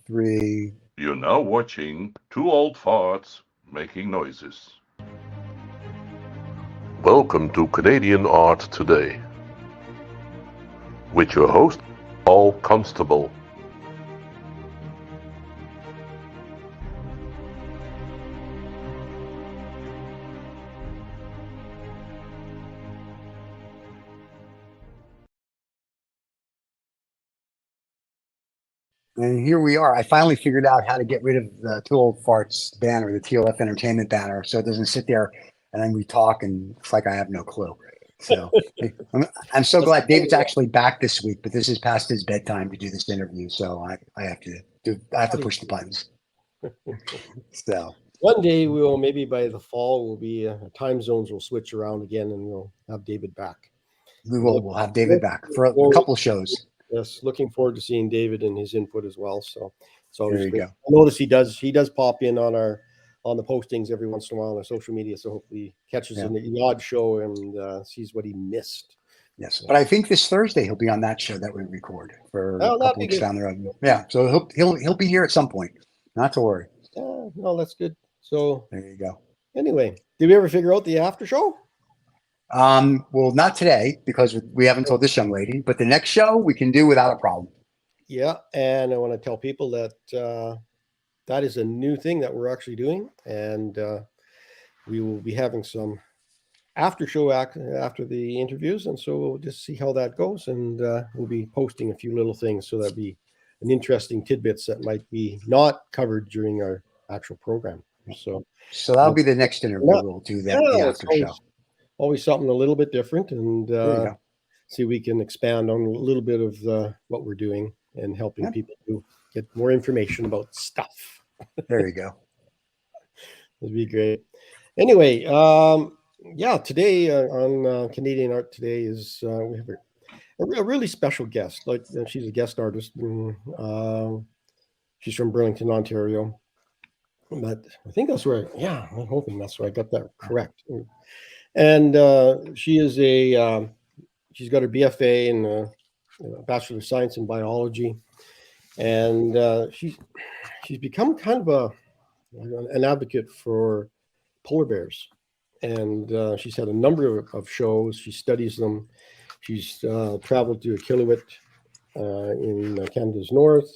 3. You're now watching two old farts making noises. Welcome to Canadian Art Today with your host, Paul Constable. And here we are. I finally figured out how to get rid of the Two Old Farts banner, the TLF Entertainment banner, so it doesn't sit there and then we talk and it's like I have no clue. So I'm so glad David's actually back this week, but this is past his bedtime to do this interview, so I have to push the buttons. So one day we will, maybe by the fall, we'll be time zones will switch around again, and we'll have David back. We'll have David back for a couple shows. Yes, looking forward to seeing David and his input as well. So it's always there you great. go. I notice he does pop in on the postings every once in a while on our social media. So hopefully he catches in the odd show and sees what he missed. Yes, but I think this Thursday he'll be on that show that we record for a couple weeks down the road. Yeah, so he'll be here at some point. Not to worry. Yeah, no, that's good. So there you go. Anyway, did we ever figure out the after show? Well, not today because we haven't told this young lady, but the next show we can do without a problem. Yeah, and I want to tell people that that is a new thing that we're actually doing, and we will be having some after show after the interviews, and so we'll just see how that goes, and we'll be posting a few little things, so that'll be an interesting tidbits that might be not covered during our actual program. So that'll be the next interview. We'll do that the after show. Always something a little bit different, and see if we can expand on a little bit of what we're doing and helping people to get more information about stuff. There you go. That'd be great. Anyway, today on Canadian Art Today is we have a really special guest. Like she's a guest artist. She's from Burlington, Ontario. But I think that's where, I'm hoping that's where I got that correct. And she is she's got her BFA in a Bachelor of Science in Biology. And she's become kind of an advocate for polar bears. And she's had a number of shows. She studies them. She's traveled to Iqaluit in Canada's north,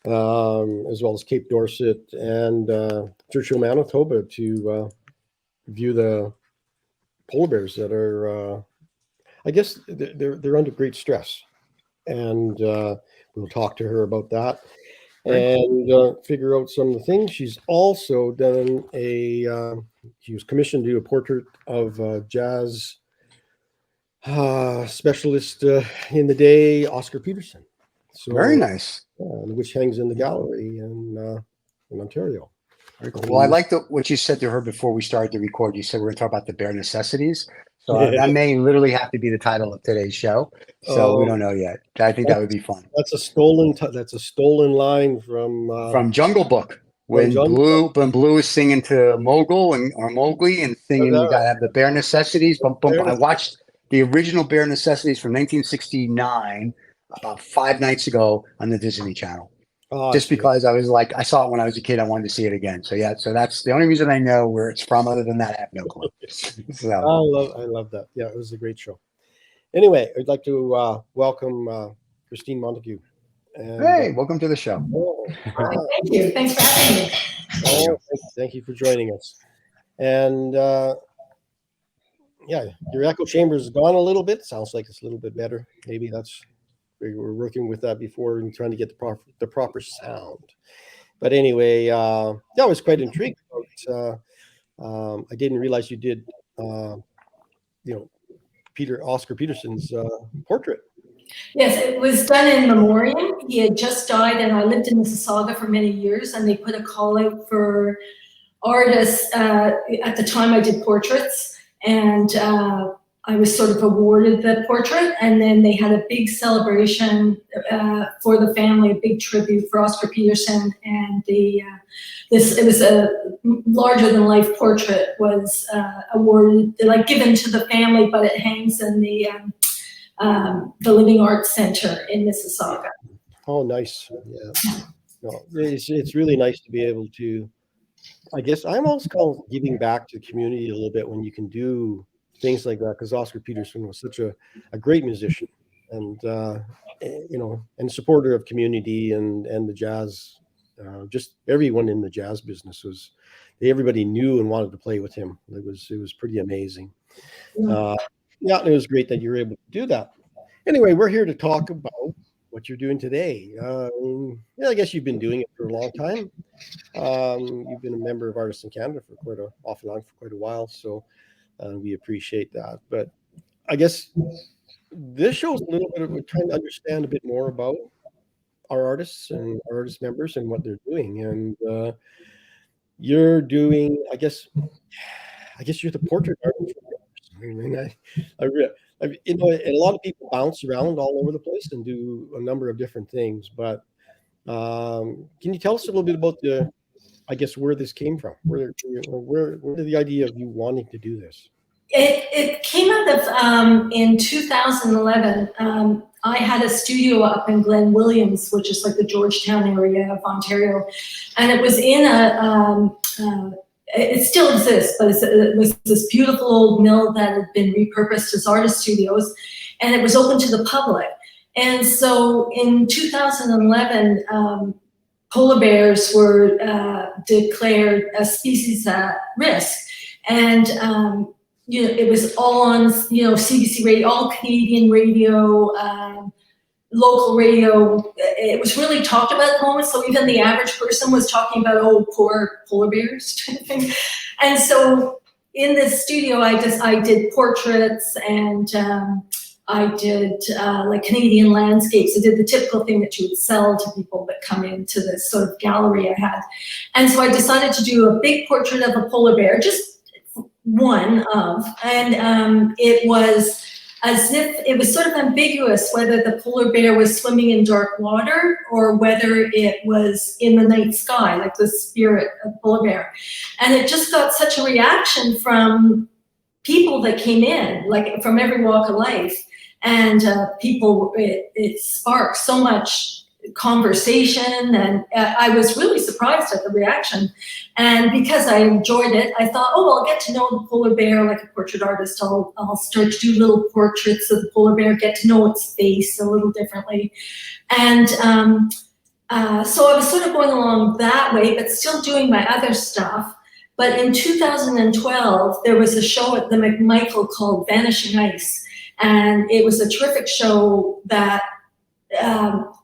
as well as Cape Dorset and Churchill, Manitoba, to view the polar bears that are, I guess they're under great stress, and we'll talk to her about that and figure out some of the things. She's also done she was commissioned to do a portrait of jazz specialist in the day, Oscar Peterson. So very nice. Which hangs in the gallery in Ontario. Very cool. Well, I liked what you said to her before we started to record. You said we're going to talk about the bare necessities. So that may literally have to be the title of today's show. So we don't know yet. I think that would be fun. That's a stolen line from Jungle Book. When Blue is singing to Mowgli and singing, you got to have the bare necessities. I watched the original Bare Necessities from 1969 about 5 nights ago on the Disney Channel. Just because I was like, I saw it when I was a kid. I wanted to see it again. So that's the only reason I know where it's from. Other than that, I have no clue. So. I love that. Yeah, it was a great show. Anyway, I'd like to welcome Christine Montague. And, welcome to the show. Thank you. Thanks for having me. Thank you for joining us. And your echo chamber is gone a little bit. Sounds like it's a little bit better. Maybe we were working with that before and trying to get the proper sound. But anyway, I was quite intrigued about. I didn't realize you did, Oscar Peterson's portrait. Yes, it was done in memoriam. He had just died, and I lived in Mississauga for many years, and they put a call out for artists. At the time, I did portraits, and I was sort of awarded the portrait, and then they had a big celebration for the family, a big tribute for Oscar Peterson, and it was a larger than life portrait was awarded, like given to the family, but it hangs in the Living Arts Center in Mississauga. Oh, nice. Yeah. No, it's really nice to be able to. I guess I'm also called giving back to the community a little bit when you can do things like that, because Oscar Peterson was such a great musician, and and supporter of community and the jazz. Just everyone in the jazz business everybody knew and wanted to play with him. It was pretty amazing. Yeah, it was great that you were able to do that. Anyway, we're here to talk about what you're doing today. I guess you've been doing it for a long time. You've been a member of Artists in Canada for off and on for quite a while, so we appreciate that. But I guess this shows a little bit of trying to understand a bit more about our artists and our artist members and what they're doing. And you're doing, I guess you're the portrait artist. I mean, and a lot of people bounce around all over the place and do a number of different things. But can you tell us a little bit about where this came from? Where did the idea of you wanting to do this? It came out of in 2011. I had a studio up in Glen Williams, which is like the Georgetown area of Ontario, and it was in it still exists, but it was this beautiful old mill that had been repurposed as artist studios, and it was open to the public. And so in 2011, polar bears were declared a species at risk, and it was all on CBC radio, all Canadian radio, local radio. It was really talked about at the moment, so even the average person was talking about, oh, poor polar bears kind of thing. And so in this studio, I did portraits, and I did like Canadian landscapes. I did the typical thing that you would sell to people that come into this sort of gallery I had. And so I decided to do a big portrait of a polar bear, just one of, and it was as if it was sort of ambiguous whether the polar bear was swimming in dark water or whether it was in the night sky, like the spirit of polar bear. And it just got such a reaction from people that came in, like from every walk of life. And it sparked so much conversation, and I was really surprised at the reaction. And because I enjoyed it, I thought, oh, I'll get to know the polar bear like a portrait artist. I'll start to do little portraits of the polar bear, get to know its face a little differently. And so I was sort of going along that way, but still doing my other stuff. But in 2012, there was a show at the McMichael called Vanishing Ice. And it was a terrific show that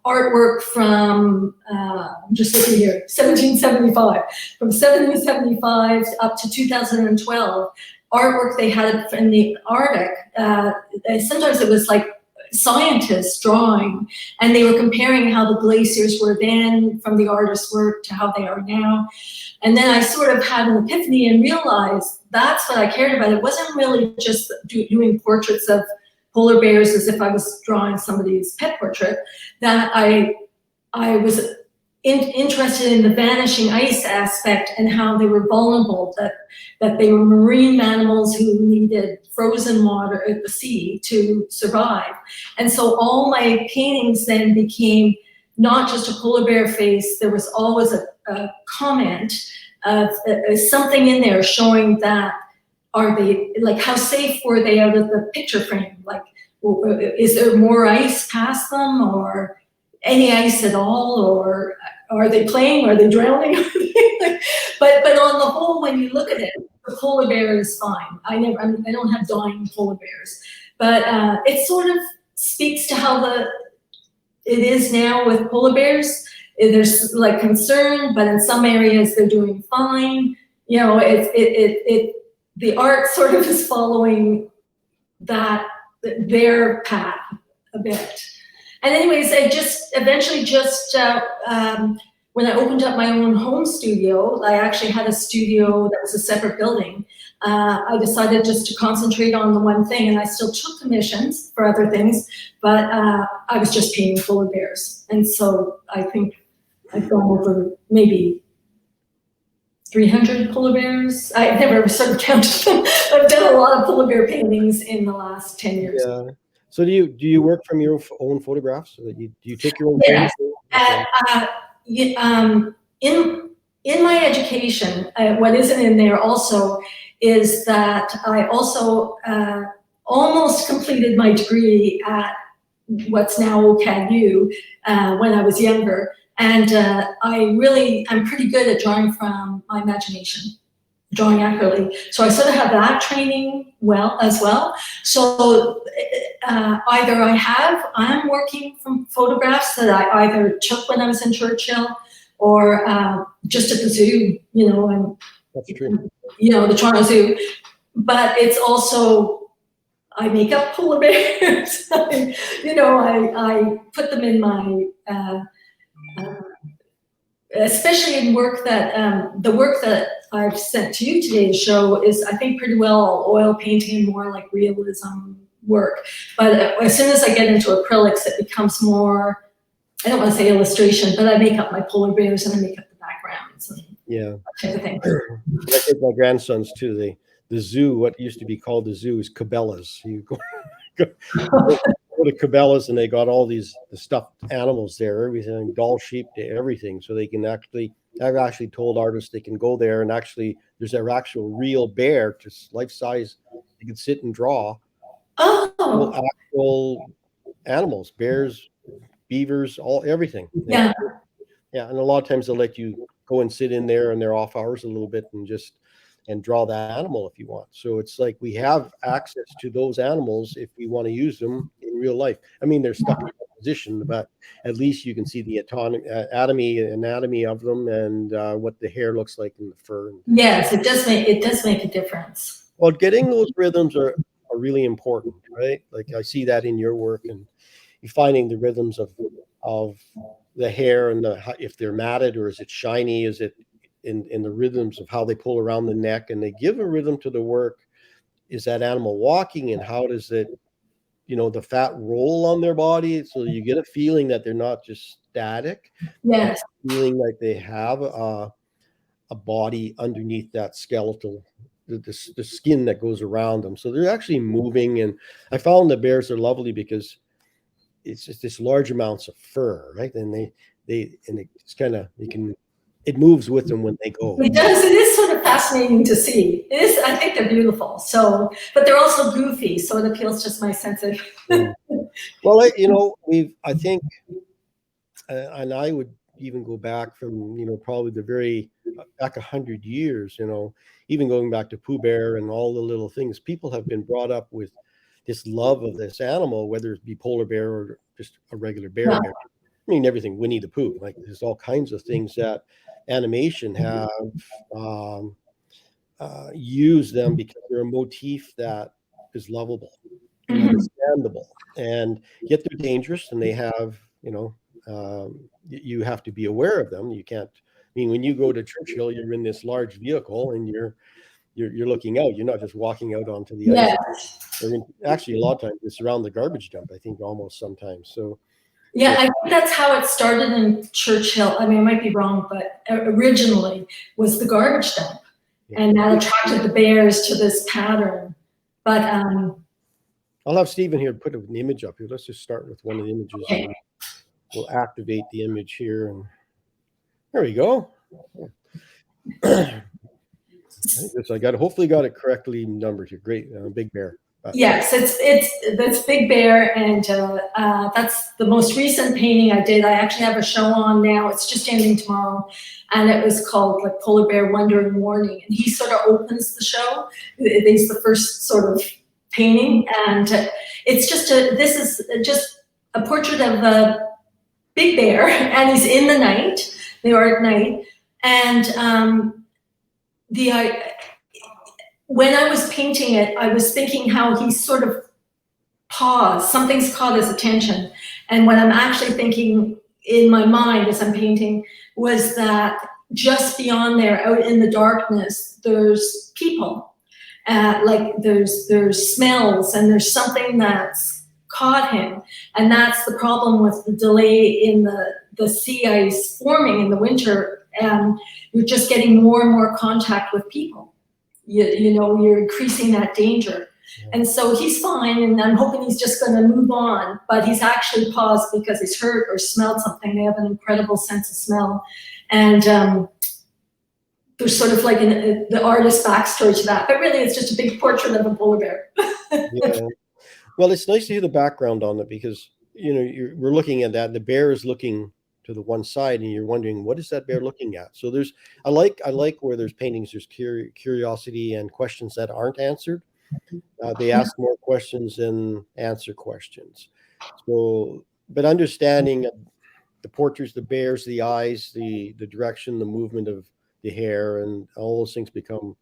artwork from, I'm just looking here, 1775. From 1775 up to 2012, artwork they had in the Arctic. Sometimes it was like scientists drawing, and they were comparing how the glaciers were then from the artist's work to how they are now. And then I sort of had an epiphany and realized that's what I cared about. It wasn't really just doing portraits of polar bears as if I was drawing somebody's pet portrait, that I was interested in the vanishing ice aspect and how they were vulnerable, that they were marine animals who needed frozen water at the sea to survive. And so all my paintings then became not just a polar bear face, there was always a comment of something in there showing that, are they, like, how safe were they out of the picture frame? Like, is there more ice past them, or any ice at all, or are they playing? Are they drowning? but on the whole, when you look at it, the polar bear is fine. I don't have dying polar bears, but it sort of speaks to how it is now with polar bears. There's like concern, but in some areas they're doing fine. The art sort of is following their path a bit. And anyways, I eventually when I opened up my own home studio, I actually had a studio that was a separate building. I decided just to concentrate on the one thing, and I still took commissions for other things, but I was just painting polar bears. And so I think I've gone over maybe 300 polar bears. I've never sort of counted them. I've done a lot of polar bear paintings in the last 10 years. Yeah. So do you work from your own photographs? So do you take your own photos? in my education, what isn't in there also is that I also almost completed my degree at what's now OCADU when I was younger. And I'm pretty good at drawing from my imagination, drawing accurately. So I sort of have that training as well. So either I'm working from photographs that I either took when I was in Churchill or just at the zoo, and That's true. The Toronto Zoo. But it's also, I make up polar bears. I put them in my, especially in work that, the work that I've sent to you today to show is, I think, pretty well oil painting and more like realism work. But as soon as I get into acrylics, it becomes more, I don't want to say illustration, but I make up my polar bears and I make up the backgrounds and that type of thing. Like with my grandsons too, the zoo, what used to be called the zoo, is Cabela's. You go to Cabela's and they got all the stuffed animals there, everything, doll sheep to everything. So they can I've actually told artists they can go there and actually, there's an actual real bear, just life size. You can sit and draw actual animals, bears, beavers, everything. Yeah. Yeah. And a lot of times they'll let you go and sit in there in their off hours a little bit and draw that animal if you want. So it's like we have access to those animals if we want to use them in real life. I mean, they're stuck in a position, but at least you can see the anatomy of them and what the hair looks like in the fur. Yes, it does make a difference. Well, getting those rhythms are really important, right? Like I see that in your work, and you're finding the rhythms of the hair and if they're matted or is it shiny, is it in the rhythms of how they pull around the neck, and they give a rhythm to the work. Is that animal walking, and how does it, the fat roll on their body, so you get a feeling that they're not just static. Yes. Feeling like they have a body underneath that skeletal, the skin that goes around them. So they're actually moving, and I found the bears are lovely because it's just this large amounts of fur, right? And it's kind of, it moves with them when they go. It does. It is sort of fascinating to see. It is. I think they're beautiful. So, but they're also goofy. So it appeals just my sense of. Well, I think, and I would even go back from, probably back 100 years, even going back to Pooh Bear and all the little things. People have been brought up with this love of this animal, whether it be polar bear or just a regular bear. Yeah. I mean, everything, Winnie the Pooh, like there's all kinds of things that animation have used them because they're a motif that is lovable and understandable, and yet they're dangerous, and they have, you have to be aware of them. You can't, when you go to Churchill, you're in this large vehicle and you're looking out. You're not just walking out onto the ice. Actually, a lot of times it's around the garbage dump, I think, almost sometimes. So yeah, I think that's how it started in Churchill. I mean, I might be wrong, but originally was the garbage dump, and that attracted the bears to this pattern. But I'll have Stephen here put an image up here. Let's just start with one of the images. Okay. And we'll activate the image here, and there we go. I hopefully got it correctly numbered here. Great, big bear. Yes, that's Big Bear, and that's the most recent painting I did. I actually have a show on now. It's just ending tomorrow, and it was called like Polar Bear Wonder and Warning. And he sort of opens the show. He's the first sort of painting, and this is just a portrait of a Big Bear, and he's in the night. They are at night, and when I was painting it, I was thinking how he sort of paused. Something's caught his attention. And what I'm actually thinking in my mind as I'm painting was that just beyond there, out in the darkness, there's people. Like there's smells, and there's something that's caught him. And that's the problem with the delay in the sea ice forming in the winter. You're just getting more and more contact with people. You're increasing that danger. And so he's fine, and I'm hoping he's just going to move on, but he's actually paused because he's hurt or smelled something. They have an incredible sense of smell. And there's sort of like the artist backstory to that, but really it's just a big portrait of a polar bear. Yeah. Well, it's nice to hear the background on it, because, you know, we're looking at that, and the bear is looking to the one side, and you're wondering, what is that bear looking at? So I like where there's paintings, there's curiosity and questions that aren't answered. They ask more questions than answer questions. So, but understanding the portraits, the bears, the eyes, the direction, the movement of the hair, and all those things become,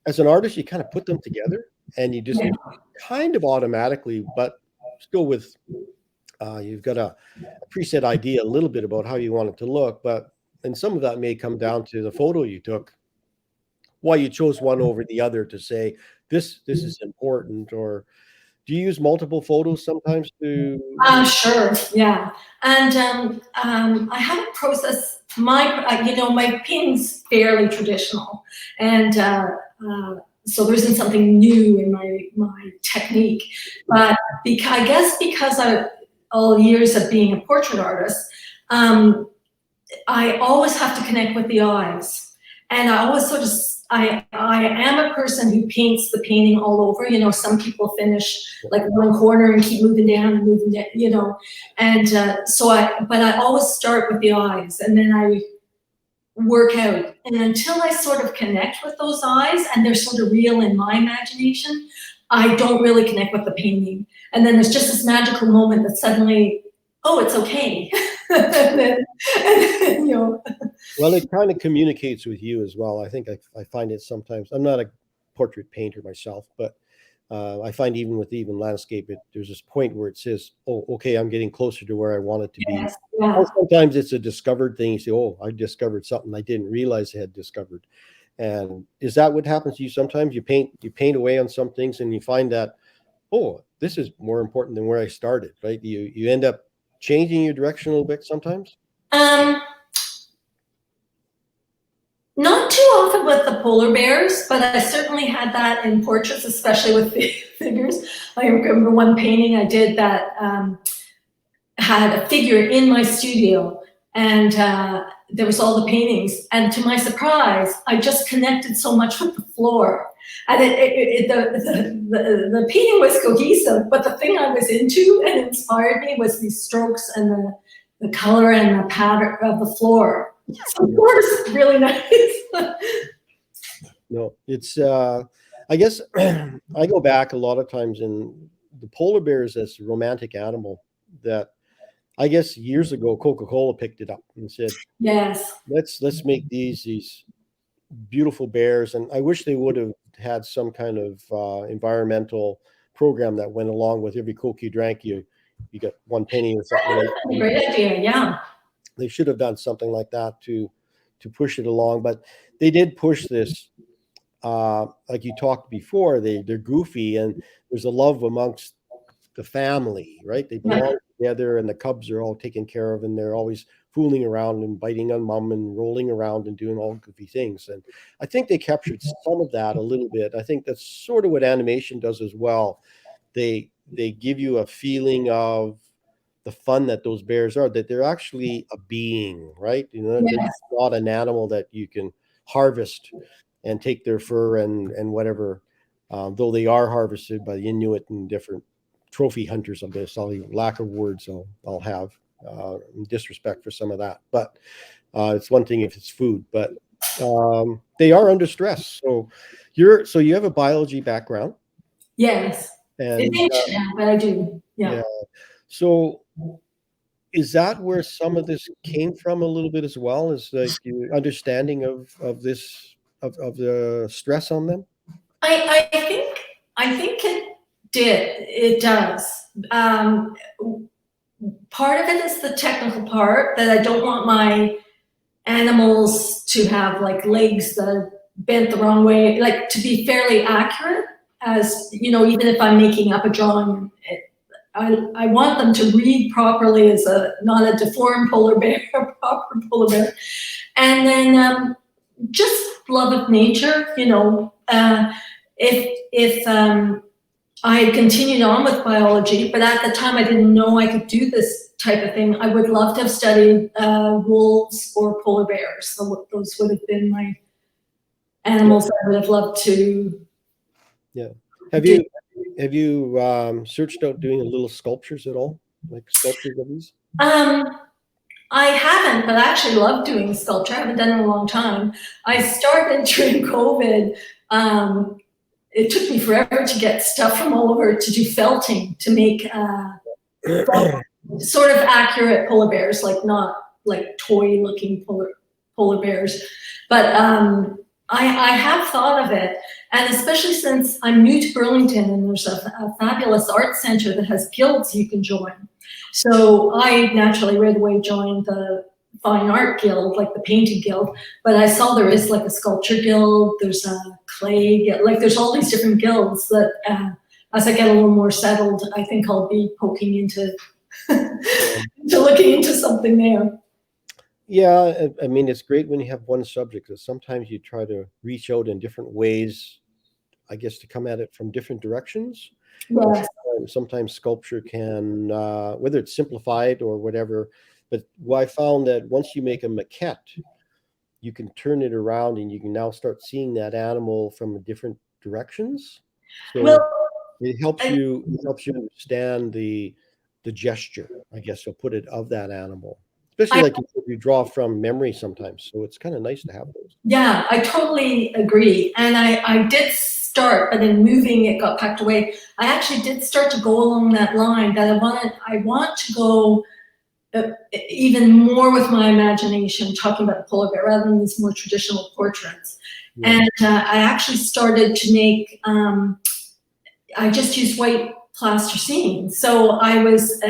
as an artist, you kind of put them together, and you just kind of automatically, but still with, you've got a preset idea a little bit about how you want it to look, and some of that may come down to the photo you took, why you chose one over the other to say, this is important. Or do you use multiple photos sometimes to? Sure, yeah. And I have a process, my painting's fairly traditional, and so there isn't something new in my technique, but I guess because all years of being a portrait artist, I always have to connect with the eyes, and I always sort of, I am a person who paints the painting all over. You know, some people finish like one corner and keep moving down and moving down, you know, and but I always start with the eyes, and then I work out, and until I sort of connect with those eyes and they're sort of real in my imagination, I don't really connect with the painting. And then there's just this magical moment that suddenly, oh, it's okay. and then, you know. Well, it kind of communicates with you as well. I think I find it sometimes. I'm not a portrait painter myself, but I find even with landscape, there's this point where it says, oh, okay, I'm getting closer to where I want it to be. Yeah. Sometimes it's a discovered thing. You say, oh, I discovered something I didn't realize I had discovered. And is that what happens to you sometimes? You paint away on some things, and you find that, oh, this is more important than where I started, right? You end up changing your direction a little bit sometimes? Not too often with the polar bears, but I certainly had that in portraits, especially with figures. I remember one painting I did that had a figure in my studio, and there was all the paintings, and to my surprise, I just connected so much with the floor. And the painting was cohesive, but the thing I was into and inspired me was these strokes and the color and the pattern of the floor. So the floor is really nice. No, it's, I guess I go back a lot of times, in the polar bear is this romantic animal that I guess years ago Coca-Cola picked it up and said, yes, let's make these beautiful bears. And I wish they would have had some kind of environmental program that went along with every Coke you drank, you got one penny or something. Great idea, yeah. They should have done something like that to push it along, but they did push this. Like you talked before, they're goofy, and there's a love amongst the family, right? They belong together, and the cubs are all taken care of, and they're always fooling around and biting on mom and rolling around and doing all goofy things. And I think they captured some of that a little bit. I think that's sort of what animation does as well. They give you a feeling of the fun that those bears are, that they're actually a being, right? You know, they're not an animal that you can harvest and take their fur and whatever, though they are harvested by the Inuit and different trophy hunters of this. Lack of words I'll have disrespect for some of that, but it's one thing if it's food, but they are under stress. So you have a biology background. Yes, and but I do. Yeah. So is that where some of this came from a little bit as well, is like your understanding of this of the stress on them? I think it does. Part of it is the technical part, that I don't want my animals to have like legs that are bent the wrong way, like to be fairly accurate, as you know, even if I'm making up a drawing, I want them to read properly as not a deformed polar bear, a proper polar bear. And then just love of nature, you know. if I had continued on with biology, but at the time I didn't know I could do this type of thing, I would love to have studied wolves or polar bears. So those would have been my animals I would have loved to. Yeah. Have you searched out doing little sculptures at all? Like sculptures of these? I haven't, but I actually love doing sculpture. I haven't done it in a long time. I started during COVID. It took me forever to get stuff from all over to do felting, to make sort of accurate polar bears, like not like toy looking polar bears. But I have thought of it, and especially since I'm new to Burlington and there's a fabulous art center that has guilds you can join. So I naturally right away joined the Fine Art Guild, like the Painting Guild, but I saw there is like a Sculpture Guild, there's a Clay Guild, like there's all these different guilds that as I get a little more settled, I think I'll be poking into looking into something there. Yeah, I mean, it's great when you have one subject, because sometimes you try to reach out in different ways, I guess, to come at it from different directions. Yes. Sometimes sculpture can, whether it's simplified or whatever, but what I found that once you make a maquette, you can turn it around and you can now start seeing that animal from different directions. So Well, it helps you understand the gesture, I guess you'll put it, of that animal. Especially like you draw from memory sometimes. So it's kind of nice to have those. Yeah, I totally agree. And I did start, but in moving it got packed away. I actually did start to go along that line, that I want to go even more with my imagination, talking about the polar bear rather than these more traditional portraits. Yeah. And I actually started to make, I just used white plasticine. So I was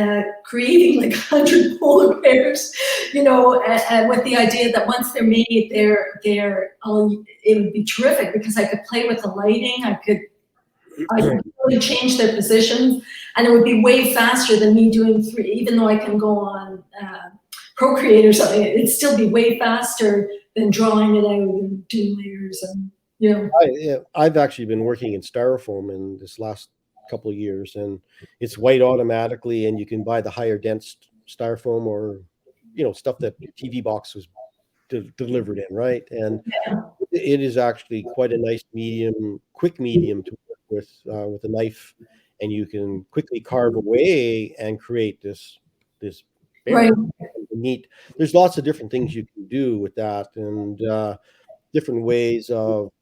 creating like 100 polar bears, you know, with the idea that once they're made, it would be terrific because I could play with the lighting. I could really change their positions, and it would be way faster than me doing 3. Even though I can go on Procreate or something, it'd still be way faster than drawing it out and doing layers and, you know. I've actually been working in styrofoam in this last couple of years, and it's white automatically, and you can buy the higher dense styrofoam, or you know, stuff that your TV box was delivered in, right? And it is actually quite a nice medium, quick medium to work with a knife, and you can quickly carve away and create this right. Neat. There's lots of different things you can do with that, and different ways of.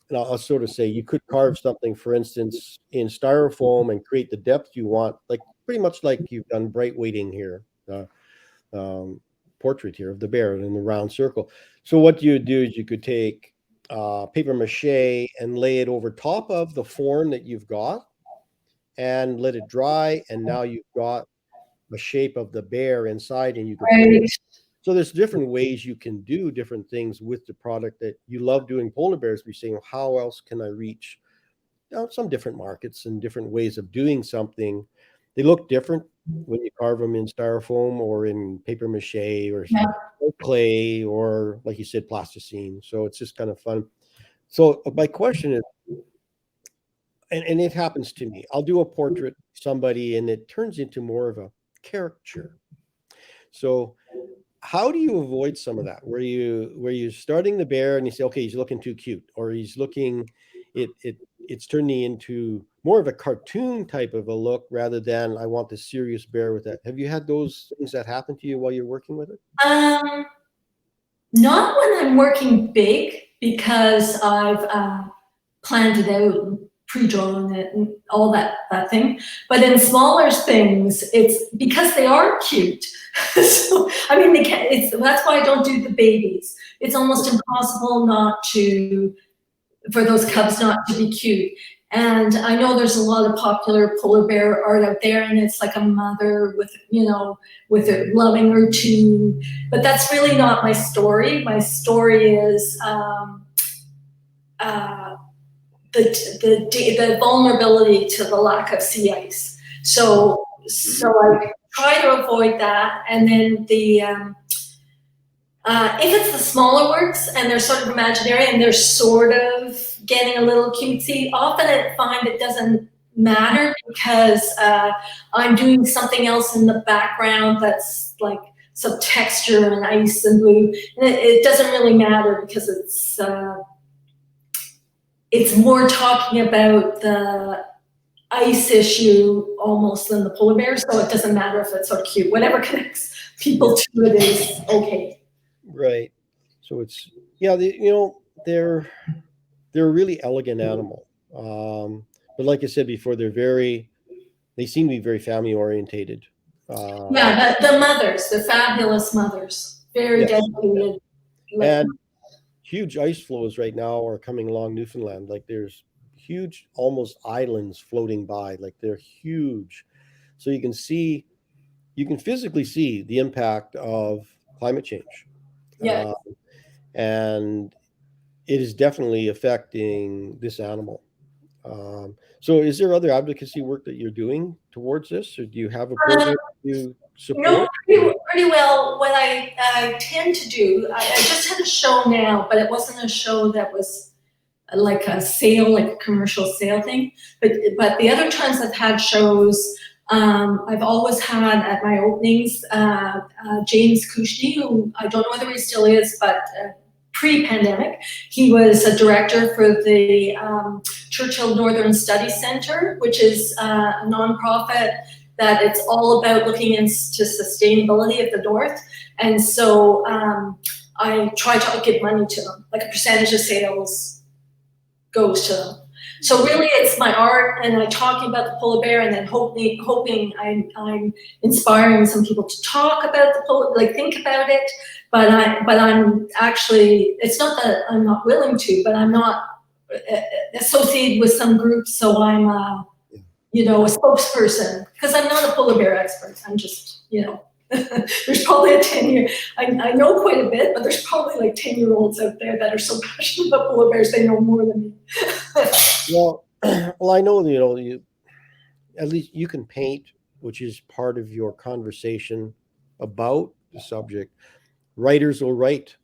And I'll sort of say you could carve something, for instance, in styrofoam and create the depth you want, like pretty much like you've done bright weighting here, portrait here of the bear in the round circle. So what you would do is you could take paper mache and lay it over top of the form that you've got and let it dry. And now you've got the shape of the bear inside, and you can so there's different ways you can do different things with the product that you love doing polar bears. We're saying, how else can I reach some different markets and different ways of doing something? They look different when you carve them in styrofoam or in paper mache or clay or, like you said, plasticine. So it's just kind of fun. So my question is, and it happens to me, I'll do a portrait of somebody and it turns into more of a caricature. So how do you avoid some of that, where you're starting the bear and you say, okay, he's looking too cute, or he's looking, it's turning into more of a cartoon type of a look rather than I want the serious bear with that. Have you had those things that happen to you while you're working with it? Not when I'm working big, because I've planned it out, pre-drawn it and all that thing. But in smaller things, it's because they are cute. So I mean, that's why I don't do the babies. It's almost impossible for those cubs not to be cute. And I know there's a lot of popular polar bear art out there, and it's like a mother with, you know, with her loving her too. But that's really not my story. My story is the vulnerability to the lack of sea ice. So I try to avoid that, and then If it's the smaller works and they're sort of imaginary and they're sort of getting a little cutesy, often I find it doesn't matter because I'm doing something else in the background that's like some texture and ice and blue. And it doesn't really matter because it's more talking about the ice issue almost than the polar bear. So it doesn't matter if it's sort of cute. Whatever connects people to it is okay. Right. So it's, yeah, they're a really elegant animal. But like I said before, they seem to be very family orientated. Yeah, the mothers, the fabulous mothers, very dedicated. And huge ice flows right now are coming along Newfoundland. Like there's huge, almost islands floating by, like they're huge. So you can physically see the impact of climate change. Yeah. And it is definitely affecting this animal. So is there other advocacy work that you're doing towards this, or do you have a program you support? Pretty well. What I tend to do, I just had a show now, but it wasn't a show that was like a sale, like a commercial sale thing. But the other times I've had shows, I've always had at my openings James Kushni, who I don't know whether he still is, but pre-pandemic, he was a director for the Churchill Northern Study Center, which is a nonprofit that it's all about looking into sustainability of the North. And so I try to give money to them, like a percentage of sales goes to them. So really it's my art, and I'm talking about the polar bear, and then hoping I'm inspiring some people to talk about the polar, like think about it. But I'm actually, it's not that I'm not willing to, but I'm not associated with some groups, so I'm a spokesperson, because I'm not a polar bear expert. I'm just, there's probably a 10-year, I know quite a bit, but there's probably like 10-year-olds out there that are so passionate about polar bears, they know more than me. Well, I know, at least you can paint, which is part of your conversation about the subject. Writers will write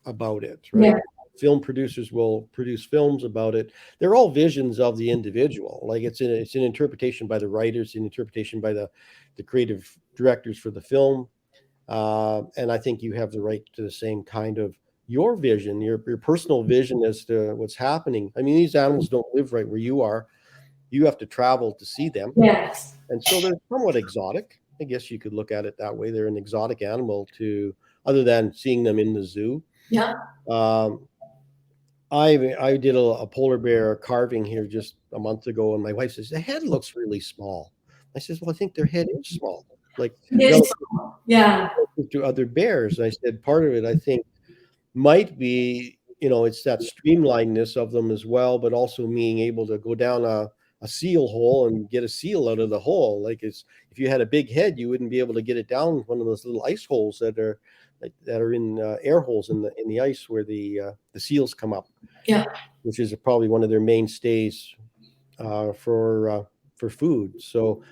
about it, right? Yeah. Film producers will produce films about it. They're all visions of the individual. Like it's an interpretation by the writers, an interpretation by the creative directors for the film. And I think you have the right to the same kind of your vision, your personal vision as to what's happening. I mean, these animals don't live right where you are. You have to travel to see them. Yes. And so they're somewhat exotic. I guess you could look at it that way. They're an exotic animal other than seeing them in the zoo. Yeah. I did a polar bear carving here just a month ago, and my wife says, the head looks really small. I says, well, I think their head is small. Like yeah, to other bears. And I said, part of it, I think, might be, it's that streamlinedness of them as well, but also being able to go down a seal hole and get a seal out of the hole. Like if you had a big head, you wouldn't be able to get it down one of those little ice holes that are in air holes in the ice where the seals come up. Yeah, which is probably one of their mainstays for food. So,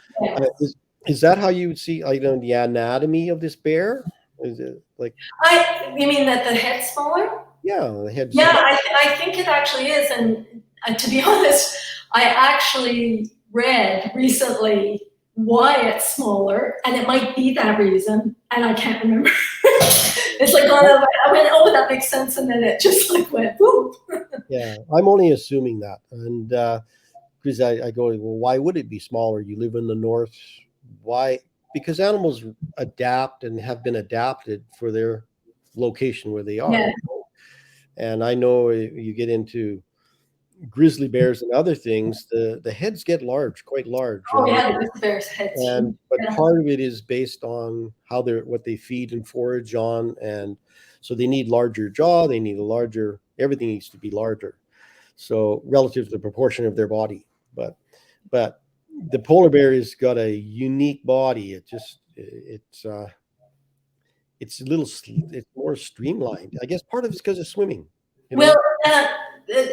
is that how you would see the anatomy of this bear? Is it like? You mean that the head's smaller? Yeah, the head's. Yeah, I think it actually is, and to be honest, I actually read recently why it's smaller, and it might be that reason, and I can't remember. It's like I went, oh, that makes sense, and then it just like went boom. Yeah, I'm only assuming that, and because I go, well, why would it be smaller? You live in the north, why? Because animals adapt and have been adapted for their location where they are. Yeah. And I know you get into grizzly bears and other things, the heads get quite large. Oh yeah, the grizzly bears' heads. But part of it is based on what they feed and forage on, and so they need larger jaw. They need everything needs to be larger. So relative to the proportion of their body, but the polar bear has got a unique body. It's more streamlined. I guess part of it's because of swimming. Well,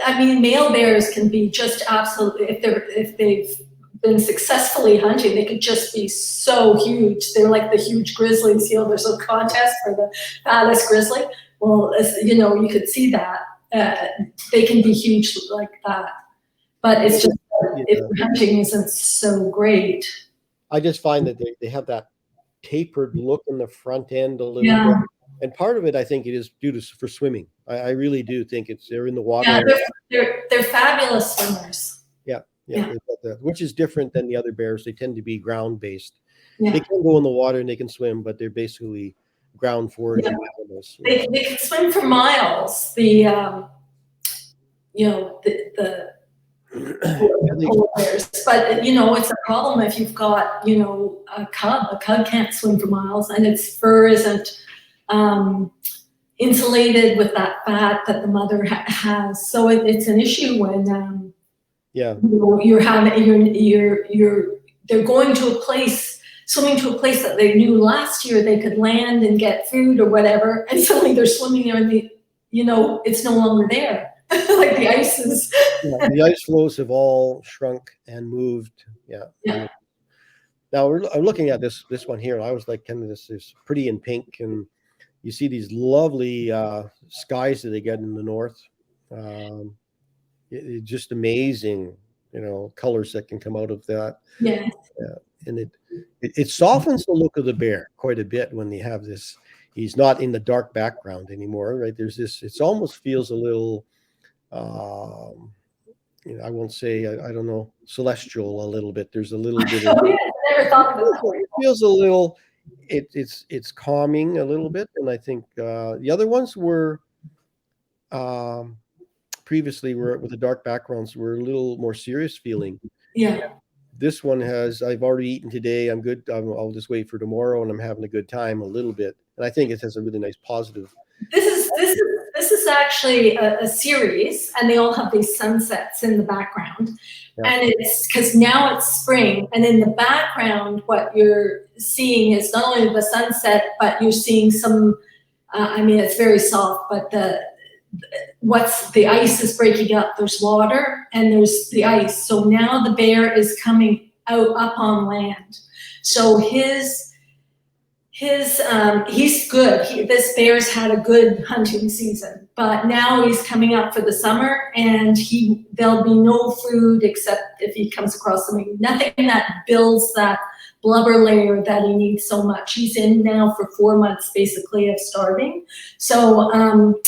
I mean, male bears can be just absolutely, if they've been successfully hunting, they could just be so huge. They're like the huge grizzlies. There's a contest for the fattest grizzly. Well, you could see that. They can be huge like that. But it's just, if hunting isn't so great. I just find that they have that tapered look in the front end a little bit. And part of it, I think, it is for swimming. I really do think they're in the water. Yeah, they're fabulous swimmers. Yeah. Which is different than the other bears. They tend to be ground-based. Yeah. They can go in the water and they can swim, but they're basically ground foraging animals. They can swim for miles. The polar bears, but it's a problem if you've got a cub. A cub can't swim for miles, and its fur isn't insulated with that fat that the mother has. So it's an issue when they're going to a place, swimming to a place that they knew last year they could land and get food or whatever, and suddenly they're swimming there and it's no longer there. Like the ice is. The ice flows have all shrunk and moved. Yeah. Now I'm looking at this one here, and I was like, kind of this is pretty in pink, and you see these lovely skies that they get in the north. It's just amazing, colors that can come out of that. Yeah. And it softens the look of the bear quite a bit when they have this. He's not in the dark background anymore, right? There's this. It almost feels a little. I won't say, I don't know, celestial a little bit. There's a little bit of, I never thought of it. It feels a little, it's calming a little bit. And I think the other ones were previously with the dark backgrounds were a little more serious feeling. Yeah. This one I've already eaten today. I'm good. I'll just wait for tomorrow, and I'm having a good time a little bit. And I think it has a really nice positive. This is actually a series, and they all have these sunsets in the background. Yeah. And it's because now it's spring, and in the background, what you're seeing is not only the sunset, but you're seeing some. It's very soft, but the ice is breaking up. There's water and there's the ice. So now the bear is coming out up on land. So he's good. This bear's had a good hunting season, but now he's coming up for the summer, and there'll be no food except if he comes across something. Nothing that builds that blubber layer that he needs so much. He's in now for 4 months basically of starving. So,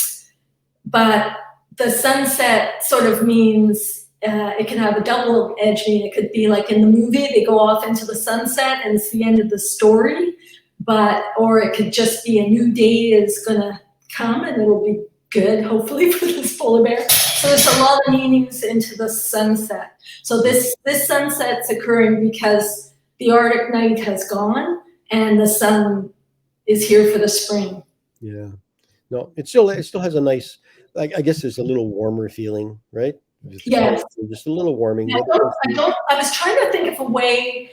but the sunset sort of means it can have a double edge meaning. It could be like in the movie, they go off into the sunset and it's the end of the story. Or it could just be a new day is gonna come and it'll be good, hopefully, for this polar bear. So there's a lot of meanings into the sunset. So this sunset's occurring because the Arctic night has gone and the sun is here for the spring. Yeah. No, it still has a nice, I guess there's a little warmer feeling, right? Yes. Just a little warming. I was trying to think of a way.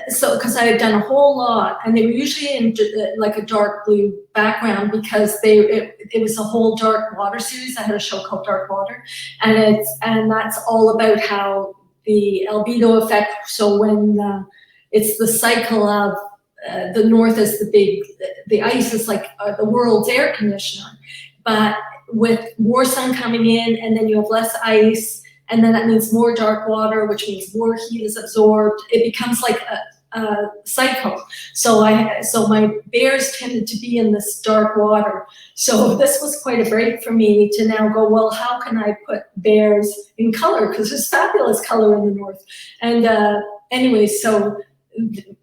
So, because I had done a whole lot, and they were usually in like a dark blue background because it was a whole dark water series. I had a show called Dark Water, and that's all about how the albedo effect. So when it's the cycle of the north is the ice is like the world's air conditioner, but with more sun coming in, and then you have less ice. And then that means more dark water, which means more heat is absorbed. It becomes like a cycle. So my bears tended to be in this dark water. So this was quite a break for me to now go, well, how can I put bears in color? Because there's fabulous color in the north. And anyway, so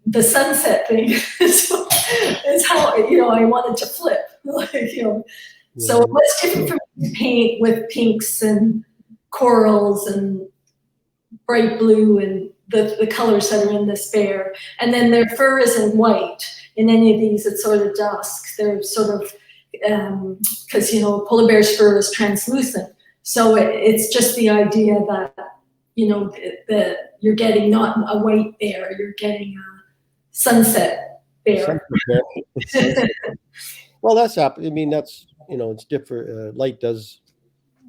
the sunset thing is how, I wanted to flip. So it was different for me to paint with pinks and corals and bright blue and the colors that are in this bear. And then their fur isn't white. In any of these, it's sort of dusk. They're sort of, because, polar bear's fur is translucent. So it's just the idea that, you're getting not a white bear, you're getting a sunset bear. Well, that's happening. I mean, that's, it's different. Light does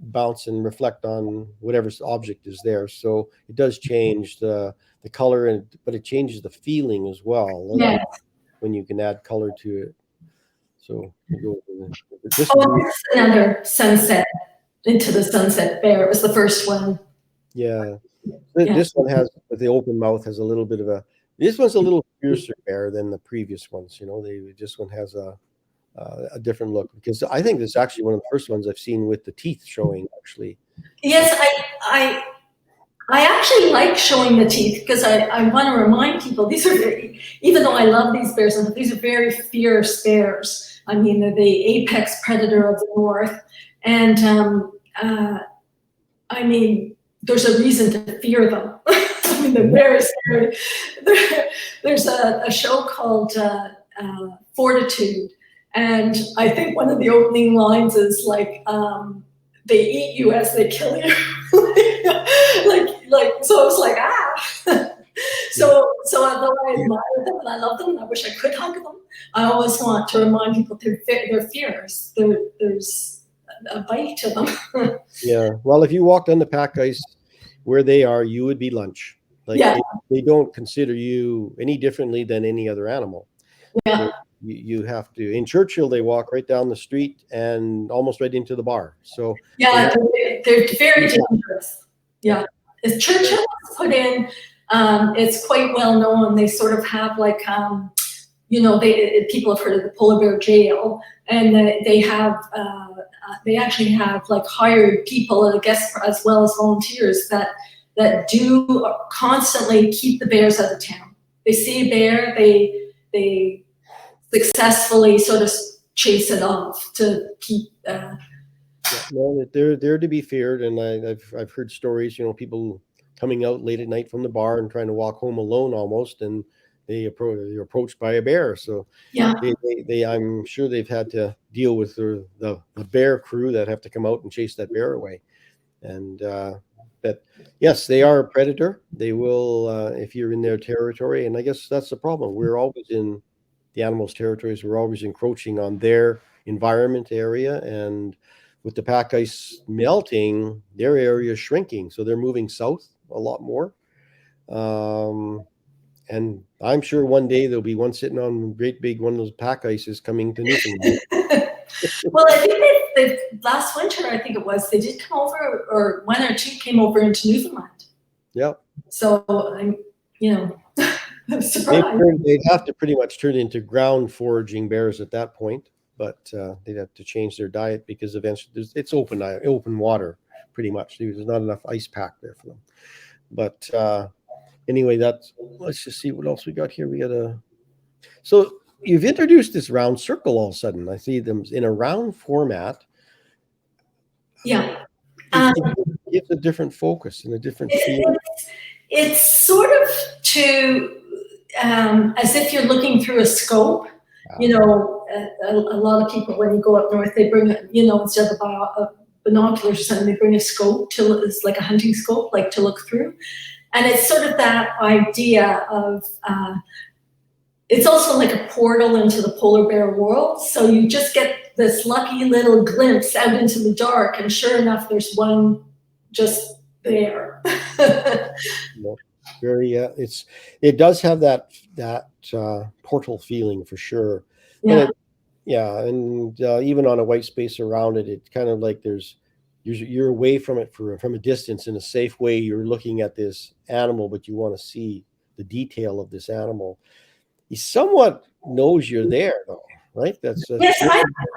bounce and reflect on whatever object is there. So it does change the color, but it changes the feeling as well. Yeah. When you can add color to it. So you go this this is another sunset, Into the Sunset bear. It was the first one. Yeah. This one has, with the open mouth, has a little bit of this one's a little fiercer bear than the previous ones. This one has a different look, because I think this is actually one of the first ones I've seen with the teeth showing, actually. Yes, I actually like showing the teeth, because I want to remind people these are even though I love these bears, and these are very fierce bears. I mean, they're the apex predator of the North, and I mean, there's a reason to fear them. I mean, they're very scary. There's a show called Fortitude, and I think one of the opening lines is like, they eat you as they kill you. So I was like, ah. So although I admire them and I love them and I wish I could hug them, I always want to remind people they're fierce. There's a bite to them. Yeah. Well, if you walked on the pack ice where they are, you would be lunch. Like, they don't consider you any differently than any other animal. Yeah. You have to. In Churchill, they walk right down the street and almost right into the bar. So yeah, they're very dangerous. Yeah. As Churchill was put in, it's quite well known. They sort of have like, people have heard of the polar bear jail, and they actually have like hired people, I guess, as well as volunteers that do constantly keep the bears out of town. They see a bear, they successfully sort of chase it off to keep. They're to be feared, and I've heard stories. People coming out late at night from the bar and trying to walk home alone almost, and they're approached by a bear. So yeah, I'm sure they've had to deal with the bear crew that have to come out and chase that bear away. And that, yes, they are a predator. They will, if you're in their territory, and I guess that's the problem. We're always in the animals' territories. We're always encroaching on their environment area, and with the pack ice melting, their area is shrinking, so they're moving south a lot more. And I'm sure one day there'll be one sitting on a great big one of those pack ices coming to Newfoundland. Well, I think they last winter, I think it was, they did come over, or one or two came over into Newfoundland. Yeah. So I'm surprised. They'd have to pretty much turn into ground foraging bears at that point, but they'd have to change their diet, because eventually it's open water pretty much. There's not enough ice pack there for them. But anyway, let's just see what else we got here. So you've introduced this round circle all of a sudden. I see them in a round format. Yeah. It's a different focus and a different feel. It's sort of as if you're looking through a scope. A lot of people, when you go up north, they bring, instead of binoculars or something, they bring a scope it's like a hunting scope, like to look through. And it's sort of that idea of, it's also like a portal into the polar bear world. So you just get this lucky little glimpse out into the dark, and sure enough, there's one just there. It does have that portal feeling for sure. Yeah. And even on a white space around it, it's kind of like you're away from it from a distance in a safe way. You're looking at this animal, but you want to see the detail of this animal. He somewhat knows you're there, though, right? Yes,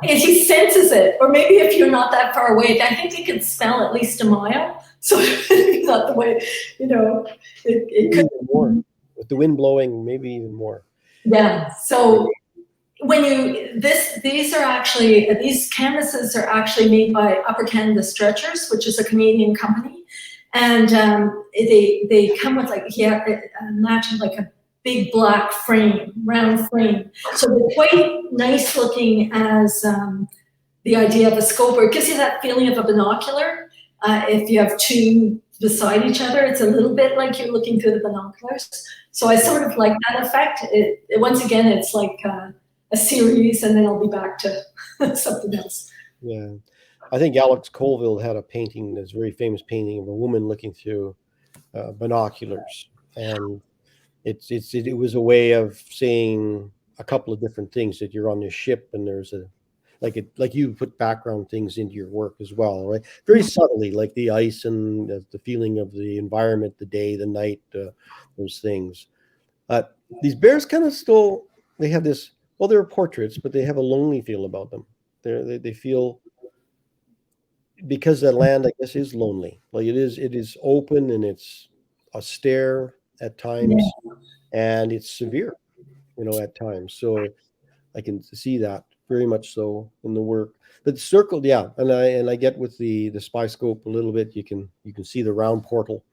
he senses it, or maybe if you're not that far away, I think he can smell at least a mile. So not the way, it could be more with the wind blowing, maybe even more. Yeah. So when these canvases are actually made by Upper Canada Stretchers, which is a Canadian company, and they come with imagine like a big black frame, round frame. So they're quite nice looking as the idea of a scope, or it gives you that feeling of a binocular. If you have two beside each other, it's a little bit like you're looking through the binoculars. So I sort of like that effect. Once again, it's like a series, and then I'll be back to something else. Yeah. I think Alex Colville had a painting, this very famous painting of a woman looking through binoculars, and it was a way of saying a couple of different things, that you're on this ship and there's a like you put background things into your work as well, right? Very subtly, like the ice and the feeling of the environment, the day, the night, those things. These bears kind of still, they have this, well, they're portraits, but they have a lonely feel about them. They feel, because that land, I guess, is lonely. Like it is open and it's austere at times, and it's severe, at times. So I can see that very much so in the work. But the circle, yeah, and I get with the spy scope a little bit. You can see the round portal,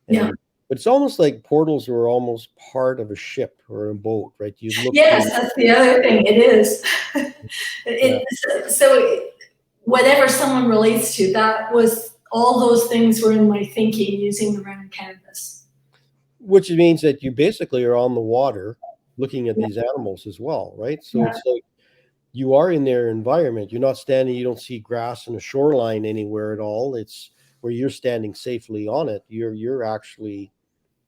but it's almost like portals are almost part of a ship or a boat, right? You look. Yes, that's the other thing. It is. So whatever someone relates to, that was, all those things were in my thinking using the round canvas. Which means that you basically are on the water looking at these animals as well, right? So it's like you are in their environment. You're not standing, you don't see grass in a shoreline anywhere at all. It's where you're standing safely on it. You're actually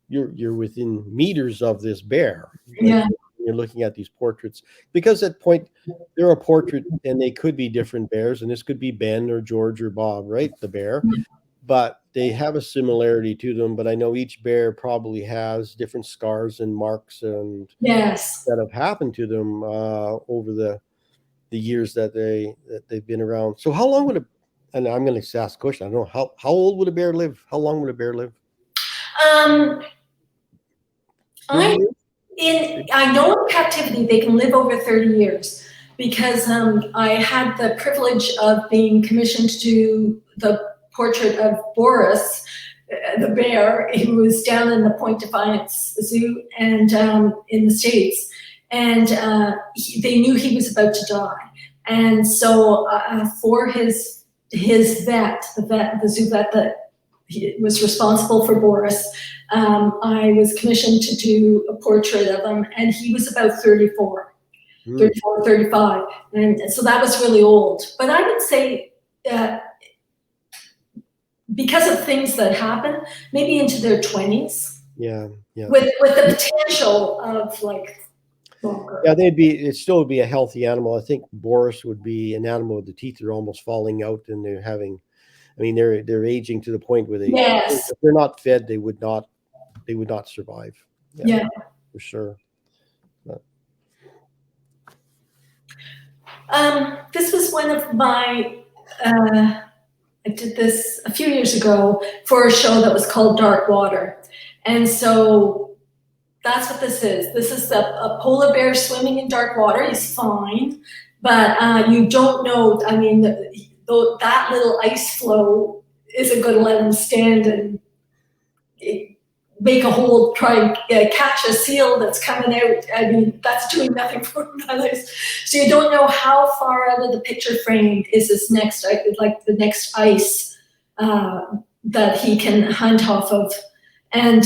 within meters of this bear. Right? Yeah. You're looking at these portraits, because at point they're a portrait and they could be different bears, and this could be Ben or George or Bob, right? The bear. But they have a similarity to them. But I know each bear probably has different scars and marks and that have happened to them over the years that they've been around. So how long would and I'm going to ask a question. I don't know, how old would a bear live? How long would a bear live? I know in captivity they can live over 30 years, because I had the privilege of being commissioned to do the portrait of Boris, the bear, who was down in the Point Defiance Zoo and in the States, and they knew he was about to die, and so for his vet, the zoo vet that was responsible for Boris, I was commissioned to do a portrait of him, and he was about 34, 35, and so that was really old. But I would say because of things that happen, maybe into their 20s. Yeah. With the potential of like longer. Yeah, it still would be a healthy animal. I think Boris would be an animal with the teeth are almost falling out, and they're aging to the point where if they're not fed, they would not survive. Yeah. For sure. This was one of my I did this a few years ago for a show that was called Dark Water. And so that's what this is. This is a polar bear swimming in dark water. He's fine, but you don't know. I mean, that little ice floe isn't going to let him stand and make a hole, try and catch a seal that's coming out. I mean, that's doing nothing for others. So you don't know how far out of the picture frame is this next, like the next ice that he can hunt off of. And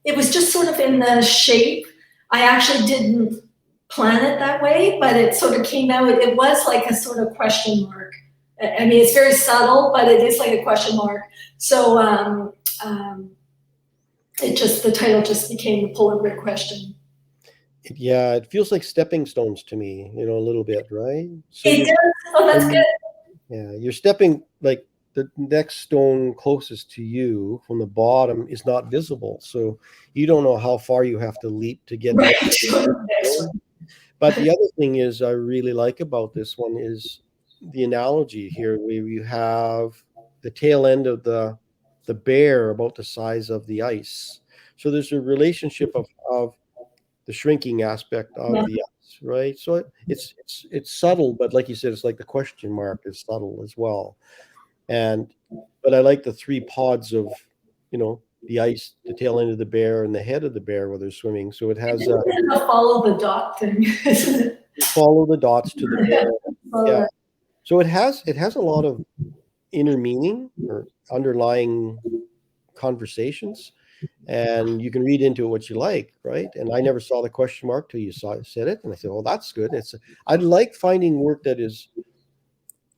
it was just sort of in the shape. I actually didn't plan it that way, but it sort of came out. It was like a sort of question mark. I mean, it's very subtle, but it is like a question mark. So the title just became the polar bear question. Yeah, it feels like stepping stones to me, a little bit, right? So it does. Oh, that's good. Yeah, you're stepping, like the next stone closest to you from the bottom is not visible, so you don't know how far you have to leap to get right. But the other thing is I really like about this one is the analogy here, where you have the tail end of the bear about the size of the ice. So there's a relationship of the shrinking aspect of the ice, right? So it's subtle, but like you said, it's like the question mark is subtle as well. But I like the three pods of, the ice, the tail end of the bear and the head of the bear where they're swimming. So it has a follow the dot thing, isn't it? Follow the dots to the bear. Yeah. So it has a lot of inner meaning or underlying conversations, and you can read into it what you like, right? And I never saw the question mark till you said it, and I said, "Oh, that's good." I like finding work that is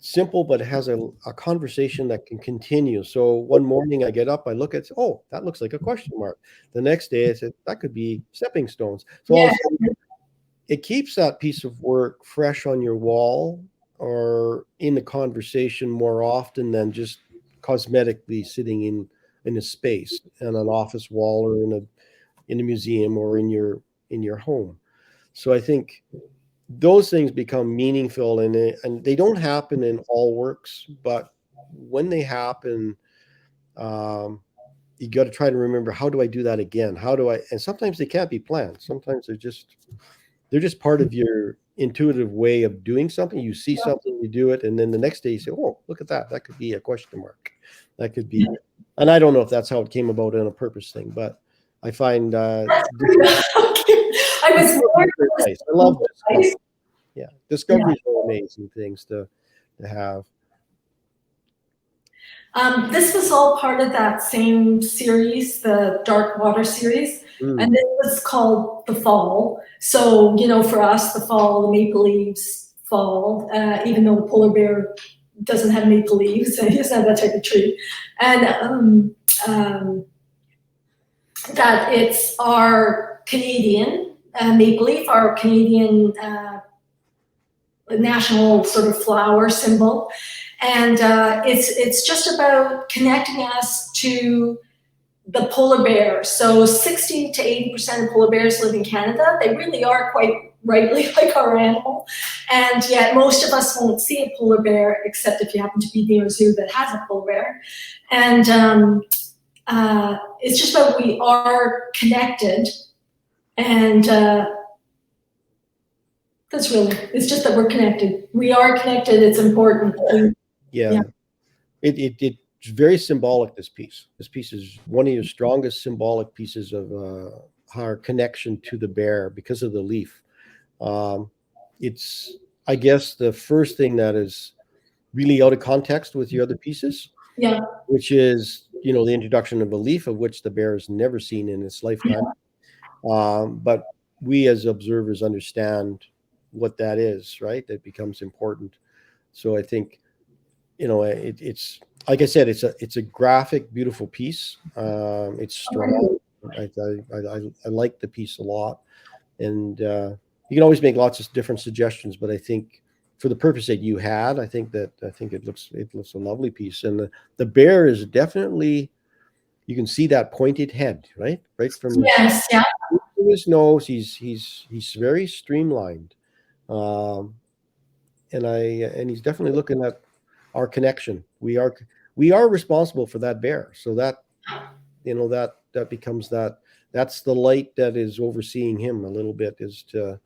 simple, but it has a conversation that can continue. So one morning I get up, I look at, oh, that looks like a question mark. The next day I said, that could be stepping stones. So all of a sudden, it keeps that piece of work fresh on your wall or in the conversation more often than just cosmetically sitting in a space, in an office wall, or in a museum, or in your home. So I think those things become meaningful, and they don't happen in all works, but when they happen, you got to try to remember, how do I do that again? How do I? And sometimes they can't be planned. Sometimes they're just part of your intuitive way of doing something. You see something, you do it, and then the next day you say, oh, look at that. That could be a question mark. That could be, and I don't know if that's how it came about in a purpose thing, but I find I was born. I love this. Yeah, discoveries are amazing things to have. This was all part of that same series, the Dark Water series, and this was called The Fall. So, for us, the fall, the maple leaves fall, even though the polar bear doesn't have maple leaves, he doesn't have that type of tree. And that it's our Canadian maple leaf, our Canadian national sort of flower symbol. And it's just about connecting us to the polar bear. So 60 to 80% of polar bears live in Canada. They really are quite rightly like our animal. And yet most of us won't see a polar bear, except if you happen to be near a zoo that has a polar bear. And it's just that we are connected. And that's really, it's just that we're connected. We are connected. It's important. Yeah. It's very symbolic, this piece. This piece is one of your strongest symbolic pieces of our connection to the bear because of the leaf. It's, I guess, the first thing that is really out of context with your other pieces. Yeah. Which is, the introduction of a leaf, of which the bear has never seen in its lifetime. But we as observers understand what that is, right? That becomes important. So I think, it's, like I said, it's a graphic, beautiful piece. It's strong. I like the piece a lot, and you can always make lots of different suggestions. But I think for the purpose that you had, I think it looks a lovely piece. And the bear is definitely, you can see that pointed head, right from his nose. He's very streamlined, and he's definitely looking at our connection. We are responsible for that bear. So that, that becomes that's the light that is overseeing him a little bit, is to,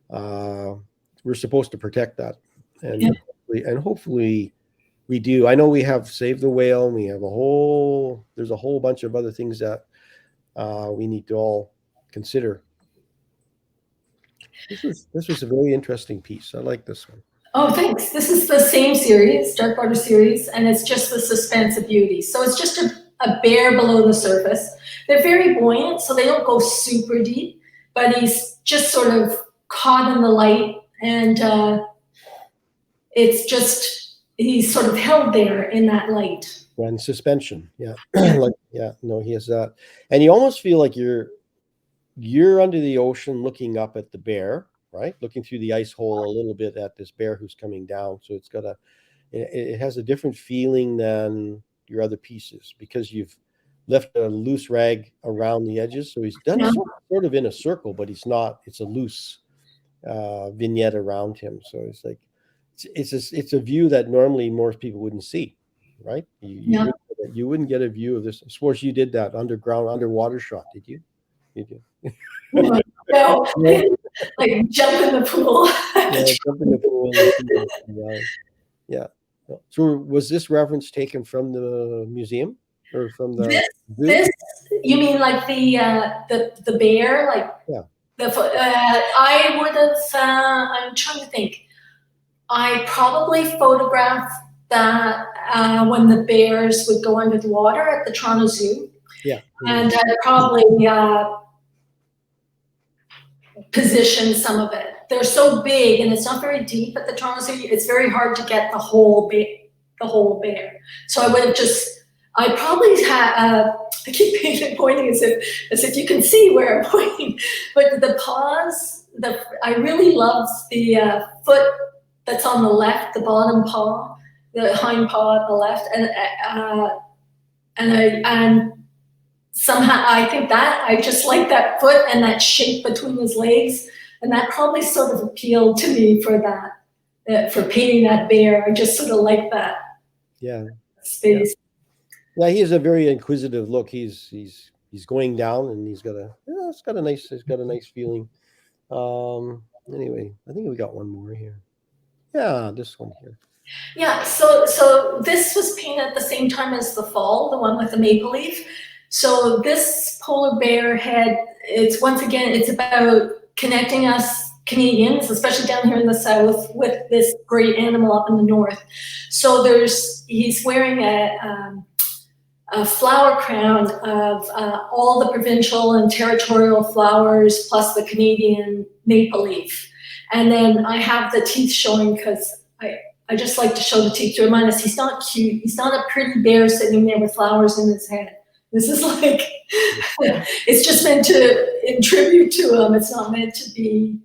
we're supposed to protect that. And hopefully we do. I know we have Save the Whale, and we have there's a whole bunch of other things that we need to all consider. This was a very interesting piece. I like this one. Oh, thanks. This is the same series, Dark Water series, and it's just the suspense of beauty. So it's just a bear below the surface. They're very buoyant, so they don't go super deep, but he's just sort of caught in the light, and it's just, he's sort of held there in that light. And suspension, yeah. He has that. And you almost feel like you're under the ocean looking up at the bear, right? Looking through the ice hole a little bit at this bear who's coming down. So it has a different feeling than your other pieces, because you've left a loose rag around the edges. So he's done sort of in a circle, but it's a loose vignette around him. So it's like, it's a view that normally most people wouldn't see, right? You wouldn't get a view of this. I suppose you did that underwater shot, did you? No, like jump in the pool. Jump in the pool. Yeah. So was this reference taken from the museum or from the this you mean like the bear, like I would have I'm trying to think. I probably photographed that when the bears would go under the water at the Toronto Zoo. Yeah. And I probably positioned some of it. they're so big and it's not very deep at the Toronto Zoo. It's very hard to get the whole bear. So I would have I probably had, I keep pointing as if you can see where I'm pointing, but the paws, I really love the foot that's on the left, the bottom paw, the hind paw on the left, and somehow I think that I just like that foot and that shape between his legs, and that probably sort of appealed to me for that, for painting that bear. I just sort of like that. Yeah. Space. Yeah, he has a very inquisitive look. He's going down, and he's got a nice feeling. Anyway, I think we got one more here. Yeah, this one here. Yeah, so this was painted at the same time as the fall, the one with the maple leaf. So this polar bear head, it's about connecting us Canadians, especially down here in the south, with this great animal up in the north. So he's wearing a flower crown of all the provincial and territorial flowers plus the Canadian maple leaf. And then I have the teeth showing because I just like to show the teeth to remind us he's not cute. He's not a pretty bear sitting there with flowers in his head. This is like, it's just meant to, in tribute to him, it's not meant to be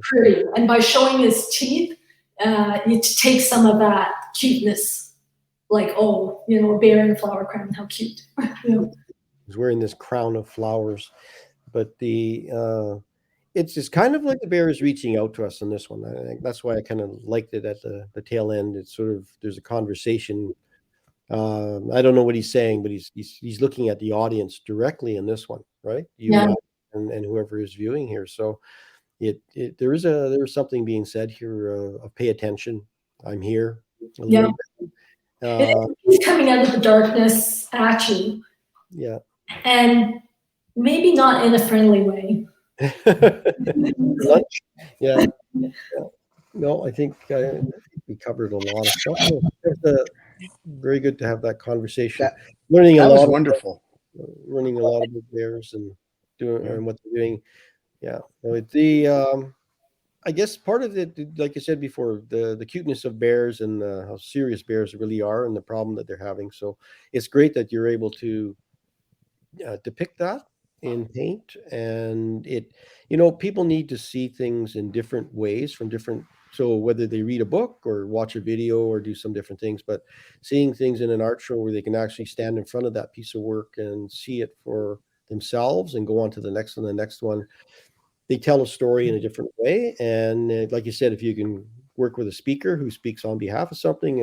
pretty. And by showing his teeth, you take some of that cuteness. Like, oh, a bear in a flower crown, how cute. He's wearing this crown of flowers, but it's just kind of like the bear is reaching out to us in this one. I think that's why I kind of liked it at the tail end. It's sort of, there's a conversation. I don't know what he's saying, but he's looking at the audience directly in this one, right? And whoever is viewing here. So there is something being said here of pay attention. I'm here. Yeah. He's coming out of the darkness at you. Yeah. And maybe not in a friendly way. Yeah. No, I think we covered a lot of stuff. Very good to have that conversation. Learning a lot. That was wonderful. Learning a lot about bears and what they're doing. Yeah. I guess part of it, like you said before, the cuteness of bears and how serious bears really are and the problem that they're having. So it's great that you're able to depict that in paint, and people need to see things in different ways so whether they read a book or watch a video or do some different things, but seeing things in an art show where they can actually stand in front of that piece of work and see it for themselves and go on to the next one, they tell a story in a different way. And like you said, if you can work with a speaker who speaks on behalf of something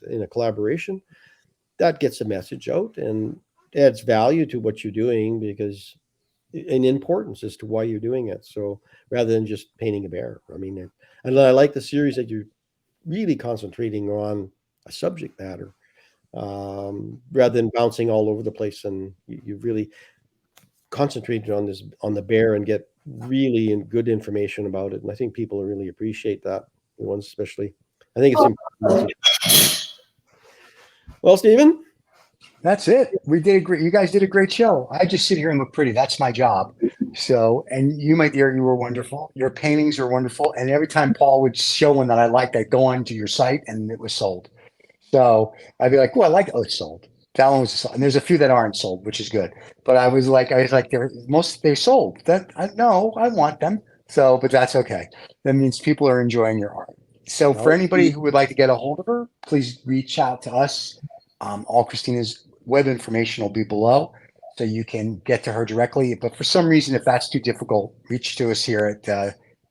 in a collaboration, that gets a message out and adds value to what you're doing because an importance as to why you're doing it. So rather than just painting a bear, and I like the series that you're really concentrating on a subject matter rather than bouncing all over the place. And you really concentrated on the bear and get really good information about it. And I think people really appreciate that. The ones especially. I think it's important. Well, Stephen. That's it. You guys did a great show. I just sit here and look pretty. That's my job. So, and you, my dear, you were wonderful. Your paintings are wonderful. And every time Paul would show one that I liked, I'd go onto your site and it was sold. So I'd be like, it's sold. That one was sold. And there's a few that aren't sold, which is good. But I was like, they sold. No, I want them. So, but that's okay. That means people are enjoying your art. So for anybody who would like to get a hold of her, please reach out to us. All Christina's web information will be below, so you can get to her directly. But for some reason, if that's too difficult, reach to us here at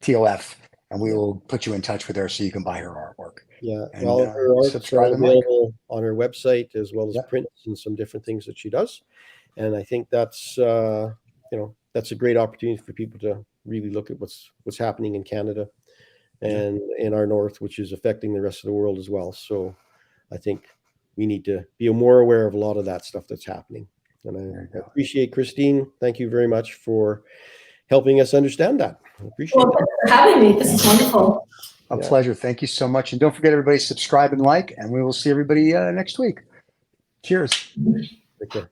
TOF, and we will put you in touch with her so you can buy her artwork. Yeah, and all of her artworks are available on her website as well as prints and some different things that she does. And I think that's that's a great opportunity for people to really look at what's happening in Canada and in our north, which is affecting the rest of the world as well. So I think we need to be more aware of a lot of that stuff that's happening. And I appreciate Christine. Thank you very much for helping us understand that. I appreciate it. Thanks for having me. This is wonderful. A pleasure. Thank you so much. And don't forget, everybody, subscribe and like, and we will see everybody next week. Cheers. Take care.